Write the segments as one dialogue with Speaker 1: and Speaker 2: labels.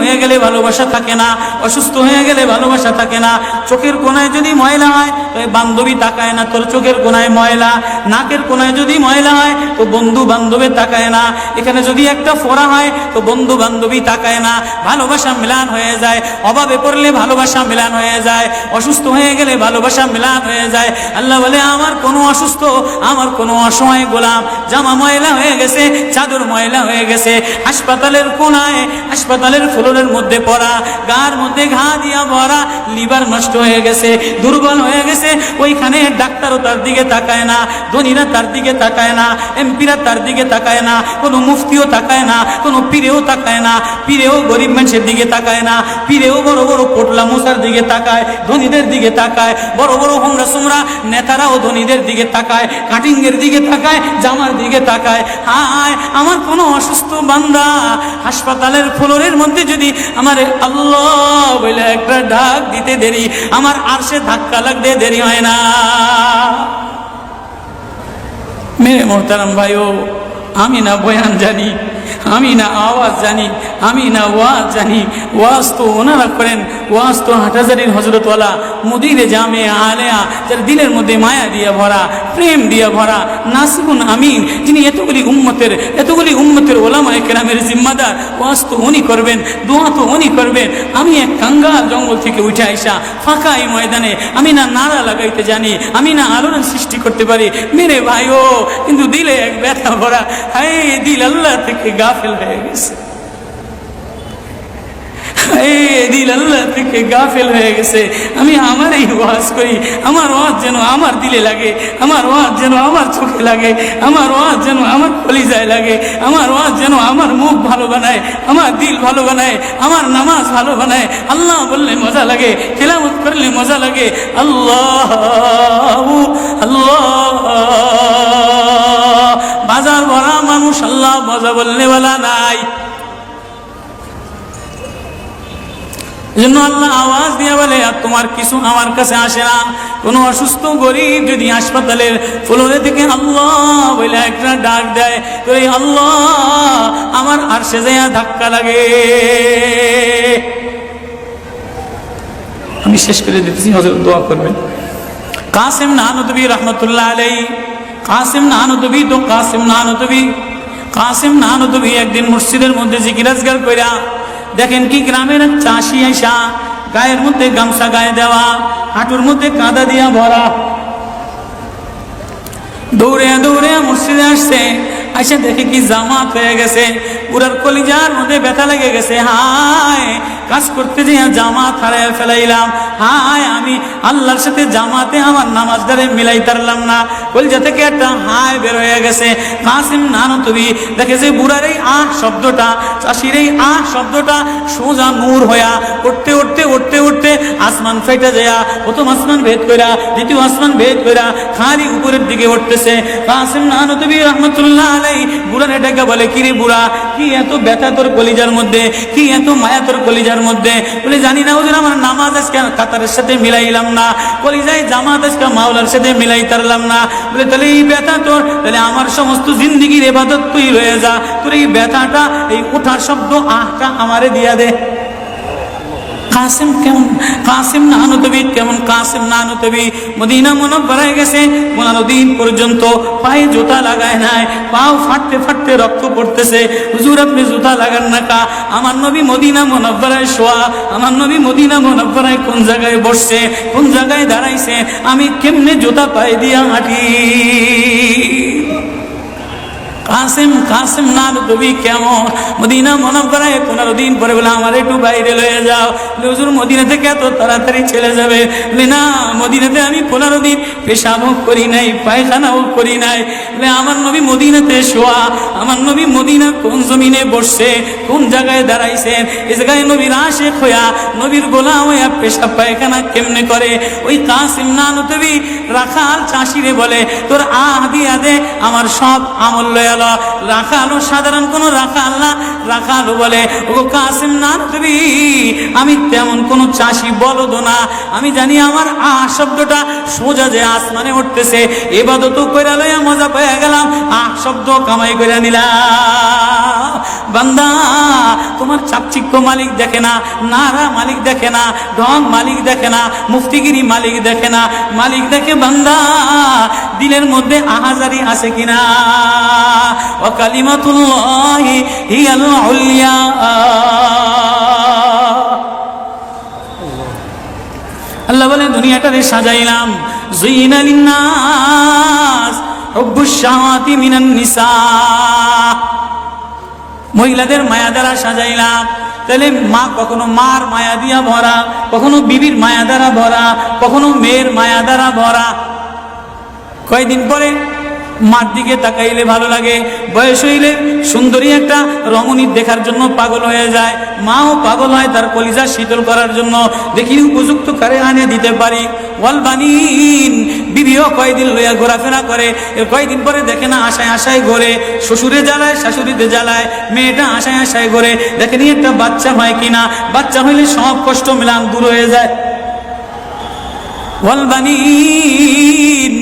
Speaker 1: হয়ে গেলে ভালোবাসা থাকে না, অসুস্থ হয়ে গেলে ভালোবাসা থাকে না। চোখের কোনায় যদি ময়লা হয় তো বান্ধবী তাকায় না তোর চোখের কোনায় ময়লা, নাকের কোনায় যদি ময়লা হয় তো বন্ধু বান্ধবী তাকায় না, এখানে যদি একটা ফোড়া হয় তো বন্ধু বান্ধবী তাকায় না। ভালোবাসা মিলান হয়ে যায়, অভাবে পড়লে ভালোবাসা মিলান হয়ে যায়, অসুস্থ হয়ে গেলে ভালোবাসা মিলান হয়ে যায়। আল্লাহ বলে আমার কোনো অসুস্থ, আমার কোনো অসহায় গোলাম জামা ময়লা হয়ে গেছে, চাদর ময়লা হয়ে গেছে, হাসপাতালের কোনায় হাসপাতালের ফ্লোরের মধ্যে পড়া, গার মধ্যে ঘা দিয়া ভরা, লিভার নষ্ট হয়ে গেছে, দুর্বল হয়ে গেছে, ওইখানে ডাক্তারও তার দিকে তাকায় না, ধনীরা তার দিকে তাকায় না, এমপিরা তার দিকে তাকায় না, কোনো মুফতিও তাকায় না, কোনো পীরেও তাকায় না, পীরেও গরিব মানুষের দিকে তাকায় না, পীরেও বড় বড় পোটলা মশার দিকে তাকায়, ধনীদের দিকে তাকায়, বড় বড় হোমরা সোমরা নেতারাও ধনীদের দিকে তাকায়, কাটিংয়ের দিকে তাকায়, জামার দিকে তাকায়। হায় আমার কোনো অসুস্থ বান্দা হাসপাতালের ফ্লোরের মধ্যে যদি আমার আল্লাহ বলে একটা ডাক দিতে দেরি, আমার আরশে ধাক্কা লাগতে দেরি হয় না। মেরে মোহতারাম ভাইও, আমি না বয়ান জানি, আমি না আওয়াজ জানি, আমি না ওয়াজ জানি, ওয়াজ তো ওনারা করেন, ওয়াজ তো হাটহাজারির হজরতওয়ালা মুদিরে জামে আলেয়া, যার দিলের মধ্যে মায়া দিয়ে ভরা, প্রেম দিয়ে ভরা, নাসিবুন আমিন, যিনি এতগুলি উম্মতের ওলামায়ে কেরামের জিম্মাদার, ওয়াজ তো উনি করবেন, দোয়া তো উনি করবেন। আমি এক কাঙ্গাল জঙ্গল থেকে উঠে আইসা ফাঁকা এই ময়দানে আমি না নারা লাগাইতে জানি, আমি না আলোড়ন সৃষ্টি করতে পারি মেরে ভাইও, কিন্তু দিলে এক ব্যথা ভরা, হায় দিল আল্লাহ থেকে গাফেল হয়ে গেছে, দিল আল্লাহ থেকে গাফেল হয়ে গেছে। আমি আমার এই ওয়াজ করি, আমার ওয়াজ যেন আমার দিলে লাগে, আমার ওয়াজ যেন আমার চোখে লাগে, আমার ওয়াজ যেন আমার কলিজায় লাগে, আমার ওয়াজ যেন আমার মুখ ভালো বানায়, আমার দিল ভালো বানায়, আমার নামাজ ভালো বানায়। আল্লাহ বললে মজা লাগে, তেলাওয়াত করলে মজা লাগে। আল্লাহ আল্লাহ, বাজার ভরা মানুষ, আল্লাহ মজা বললে বলা নাই। জন্য আল্লাহ আওয়াজ দিয়ে বলে আর তোমার কিছু আমার কাছে আসে না। কোনো অসুস্থ গরিব যদি হাসপাতালের ফ্লোরে থেকে আল্লাহ বলে একটা ডাক দেয়, তো এই আল্লাহ আমার আরশে যাইয়া ধাক্কা লাগে। আমি শেষ করে দিতেছি, হযরত দোয়া করবেন। কাসিম নানুতুবি রহমতুল্লাহ আলাইহি, কাসিম নানুতুবি তো কাসিম নানুতুবি একদিন মসজিদের মধ্যে জিকির আজকার কইরা দেখেন কি গ্রামের চাষি আইসা গায়ের মধ্যে গামছা গায়ে দেওয়া, হাঁটুর মধ্যে কাদা দিয়া ভরা, দৌড়ে দৌড়ে মসজিদে আসছে। আইসা দেখে কি জামাত হয়ে গেছে, পুরার কলিজার মধ্যে ব্যথা লেগে গেছে। হায় কাজ করতে যেয়ে জামাত হারায় ফেলাইলাম, হায় আমি আল্লাহর সাথে জামাতে আমার নামাজদারে মিলাই তারলাম না। কলিজা থেকে একটা হায় বের হয়ে গেছে। কাসিম নানুতুবি দেখে যে বুড়ার এই আহ শব্দটা, চাষির এই আহ শব্দটা সোজা নূর হইয়া উঠতে উঠতে উঠতে উঠতে আসমান ফেটে যায়, প্রথম আসমান ভেদ কইরা দ্বিতীয় আসমান ভেদ কইরা খালি উপরের দিকে উঠতেছে। কাসিম নানুতুবি রহমতুল্লাহ আলাইহি বুড়ার এটাকে বলে, কিরে বুড়া কি এত ব্যথা তোর কলিজার মধ্যে, কি এত মায়া তোর কলিজার মধ্যে? বলে জানি না হুজুর, আমার নামাজ আজকে কাতারের সাথে মিলাইলাম না, কলিজায় জামাত আজকে মাওলার সাথে মিলাই তারলাম না। বলে তাহলে এই ব্যথা তোর, তাহলে আমার সমস্ত জিন্দিগির ইবাদত তুই রয়ে যা, তোর এই ব্যথাটা, এই ওঠার শব্দ আহটা আমারে দিয়া দে। কাসিম কেমন, কাসিম নানুতুবি কেমন? কাসিম নানুতুবি মদিনা মুনাওয়ারায় গেছে, 15 দিন পর্যন্ত পায়ে জুতা লাগায় নাই, পাও ফাটতে ফাটতে রক্ত পড়তেছে। হুজুর আপনি জুতা লাগান না কা? আমার নবী মদিনা মুনাওয়ারায় শোয়া, আমার নবী মদিনা মুনাওয়ারায় কোন জায়গায় বসছে, কোন জায়গায় দাঁড়াইছে, আমি কেমনে জুতা পায়ে দিয়া হাঁটি? কাসিম নানুতুবি কেমন? মদিনা মুনাওয়ারায় 15 দিন পরে বলে আমার একটু বাইরে লয়ে যাও। হুজুর মদিনা থেকে এত তাড়াতাড়ি চলে যাবে? বলে না, মদিনাতে আমি 15 দিন পেশাবও করি নাই, পায়খানাও করি নাই। বলে আমার নবী মদিনাতে শোয়া, আমার নবী মদিনা কোন জমিনে বসছে, কোন জায়গায় দাঁড়াইছেন, এই জায়গায় নবীর আশিক হইয়া, নবীর গোলাম হইয়া পেশাব পায়খানা কেমনে করে? ওই কাসিম নানুতুবি রাখাল চাষিরে বলে তোর আহ দিয়া দে, আমার সব আমল লয়া রাখালো সাধারণ কোন রাখাল না। রাখালো বলে ও কাসিম নানুতুবি আমি তেমন কোন চাষি বলদ না, আমি জানি আমার আহ শব্দটা সোজা যে আসমানে উঠতেছে, ইবাদত কইরা লইয়া মজা পেয়ে গেলাম, আহ শব্দ কামাই কইরা নিলাম। বান্দা তোমার চাকচিক্য মালিক দেখে না, নারা মালিক দেখে না, ঢং মালিক দেখে না, মুফতিগিরি মালিক দেখে না, মালিক দেখে বান্দা দিলের মধ্যে আহাজারি আছে কিনা। ওয়া কালিমাতুল্লাহি হিয়াল উলিয়া। আল্লাহ বলেন দুনিয়াটারে সাজাইলাম, যুইনা লিন্নাস হুব্বুশ শাহাওয়াতি মিনান নিসা, মহিলাদের মায়া দ্বারা সাজাইলাম। তাহলে মা কখনো মার মায়া দিয়া ভরা, কখনো বিবির মায়া দ্বারা ভরা, কখনো মেয়ের মায়া দ্বারা ভরা। কয়েকদিন পরে মার দিকে তাকাইলে ভালো লাগে, বয়স হইলে সুন্দরী একটা রমণী দেখার জন্য পাগল হয়ে যায়, মাও পাগল হয় তার কলিজা শীতল করার জন্য, দেখি উপযুক্ত কারে আনে দিতে পারি। ওয়াল বানিন, বিবিও কয়েকদিন লইয়া ঘোরাফেরা করে, কয়েকদিন পরে দেখে না আশায় আশায় ঘোরে, শ্বশুরে জ্বালায় শাশুড়িতে জ্বালায়, মেয়েটা আশায় আশায় ঘোরে, দেখেনি একটা বাচ্চা হয় কিনা, বাচ্চা হইলে সব কষ্ট মিলান দূর হয়ে যায়। ওয়াল বানিন,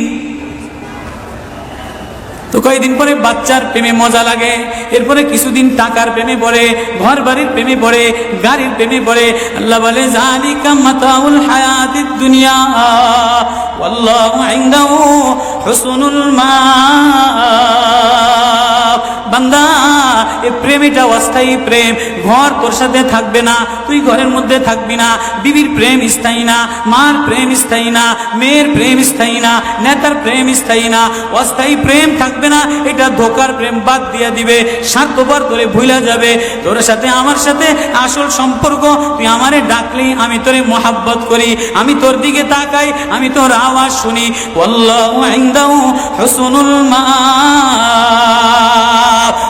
Speaker 1: তো কয়েকদিন পরে বাচ্চার প্রেমে মজা লাগে, এরপরে কিছুদিন টাকার প্রেমে পড়ে, ঘর বাড়ির প্রেমে পড়ে, গাড়ির প্রেমে পড়ে। আল্লাহ বলে যালিকা মাতাউল হায়াতিদ দুনিয়া ওয়াল্লাহু ইনদাহু হুসনুল মাআব। বান্দা এই প্রেম এটা অস্থায়ী প্রেম, ঘর তোর সাথে থাকবে না, তুই ঘরের মধ্যে থাকবি না, বিবির প্রেম স্থায়ী না, মার প্রেম স্থায়ী না, মেয়ের প্রেম স্থায়ী না, নেতার প্রেম স্থায়ী না, অস্থায়ী প্রেম থাকবে না। এটা ধোকার প্রেম, বাদ দিয়ে দিবে, স্বার্থপর তোরে ভুলা যাবে। তোর সাথে আমার সাথে আসল সম্পর্ক, তুই আমারে ডাকলি আমি তোরে মোহাব্বত করি, আমি তোর দিকে তাকাই, আমি তোর আওয়াজ শুনি। আল্লাহু ইনদাহু হুসনুল মাআব,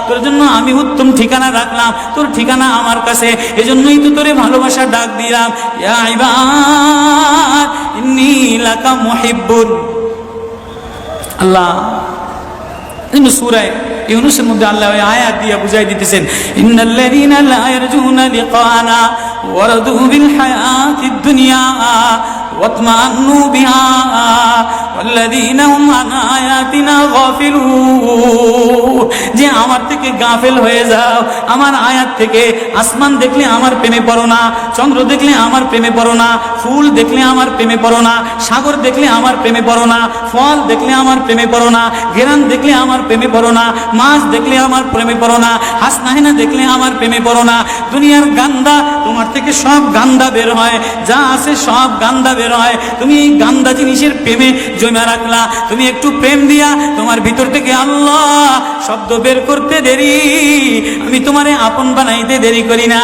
Speaker 1: তোর জন্য আমি উত্তম ঠিকানা রাখলাম, তোর ঠিকানা আমার কাছে, এজন্যই তো তোরে ভালোবাসা ডাক দিলাম। ইয়া ইবাদ ইন্নী লাকা মুহিব্বুন। আল্লাহ সূরা ইউনূসের মধ্যে আল্লাহ ওই আয়াত দিয়ে বুঝাই দিতেছেন, ইন্নাল্লাযীনা লা ইয়ারজুনা লিকানা ওয়ারাদু বিল হায়াতিদ দুনিয়া ওয়াতমান্নু বিহা ওয়াল্লাযীনা হুম আন আয়াতিনা গাফিলুন। যে আমার থেকে গাফেল হয়ে যাও, আমার আয়াত থেকে। আসমান দেখলে আমার প্রেমে পড়ো না, চন্দ্র দেখলে আমার প্রেমে পড়ো না, ফুল দেখলে আমার প্রেমে পড়ো না, সাগর দেখলে আমার প্রেমে পড়ো না, ফল দেখলে আমার প্রেমে পড়ো না, ঘেরান দেখলে আমার প্রেমে পড়ো না, মাছ দেখলে আমার প্রেমে পড়ো না, হাসনাহিনা দেখলে আমার প্রেমে পড়ো না। দুনিয়ার গান্দা, তোমার থেকে সব গান্দা বের হয়, যা আছে সব গান্দা বের হয়। তুমি এই গান্দা জিনিসের প্রেমে জমা রাখলা, তুমি একটু প্রেম দিয়া তোমার ভিতর থেকে আল্লাহ শব্দ বের করতে দেরি, আমি তোমারে আপন বানাইতে দেরি করি না।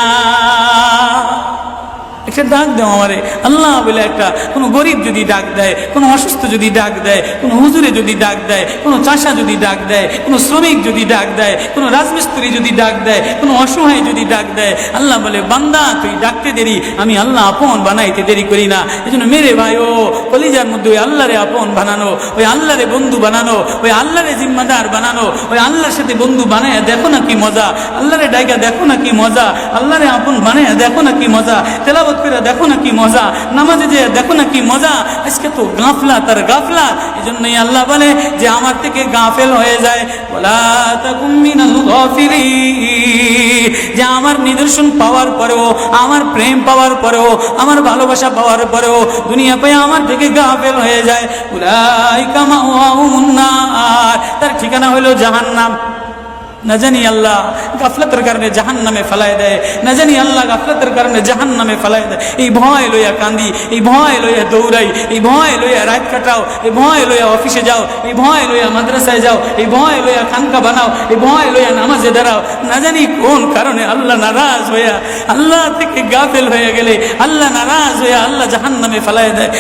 Speaker 1: একটা ডাক দেও আমারে আল্লাহ বলে, একটা কোনো গরিব যদি ডাক দেয়, কোনো অসুস্থ যদি ডাক দেয়, কোনো হুজুরে যদি ডাক দেয়, কোনো চাষা যদি ডাক দেয়, কোনো শ্রমিক যদি ডাক দেয়, কোনো রাজমিস্ত্রি যদি ডাক দেয়, কোনো অসহায় যদি ডাক দেয়, আল্লাহ বলে বান্দা তুই ডাকতে দেরি, আমি আল্লাহ আপন বানাইতে দেরি করি না। এই জন্য মেরে ভাই ও কলিজার মধ্যে ওই আল্লাহরে আপন বানানো, ওই আল্লাহরে বন্ধু বানানো, ওই আল্লাহরে জিম্মাদার বানানো, ওই আল্লাহর সাথে বন্ধু বানায় দেখো না কি মজা, আল্লাহরে ডাইকা দেখো না কি মজা, আল্লাহরে আপন বানায় দেখো না কি মজা, তেলাওয়াত করে দেখো না কি মজা, নামাজে যে দেখো না কি মজা। আজকে তো গাফলাত আর গাফলাত, এজন্যই আল্লাহ বলে যে আমার থেকে গাফেল হয়ে যায়, ওয়ালা তাকুম মিনাল গাফিলিন। যে আমার নিদর্শন পাওয়ার পরেও, আমার প্রেম পাওয়ার পরেও, আমার ভালোবাসা পাওয়ার পরেও দুনিয়া পেয়ে আমার থেকে গাফেল হয়ে যায়, উলাইকা মাওয়াহুমুন নার, তার ঠিকানা হলো জাহান্নাম। না জানি আল্লাহ গাফলতের কারণে জাহান্নামে ফেলায় দেয়, না জানি আল্লাহ গাফলতের কারণে জাহান্নামে ফেলায় দেয়। এই ভয় লইয়া কান্দি, এই ভয় লইয়া দৌড়াই, এই ভয় লইয়া রাত কাটাও, এই ভয় লইয়া অফিসে যাও, এই ভয় লইয়া মাদ্রাসায় যাও, এই ভয় লইয়া খানকা বানাও, এই ভয় লইয়া নামাজে দাঁড়াও। না জানি কোন কারণে আল্লাহ নারাজ হইয়া, আল্লাহ থেকে গাফেল হয়ে গেলে আল্লাহ নারাজ হইয়া আল্লাহ জাহান্নামে ফেলায় দেয়।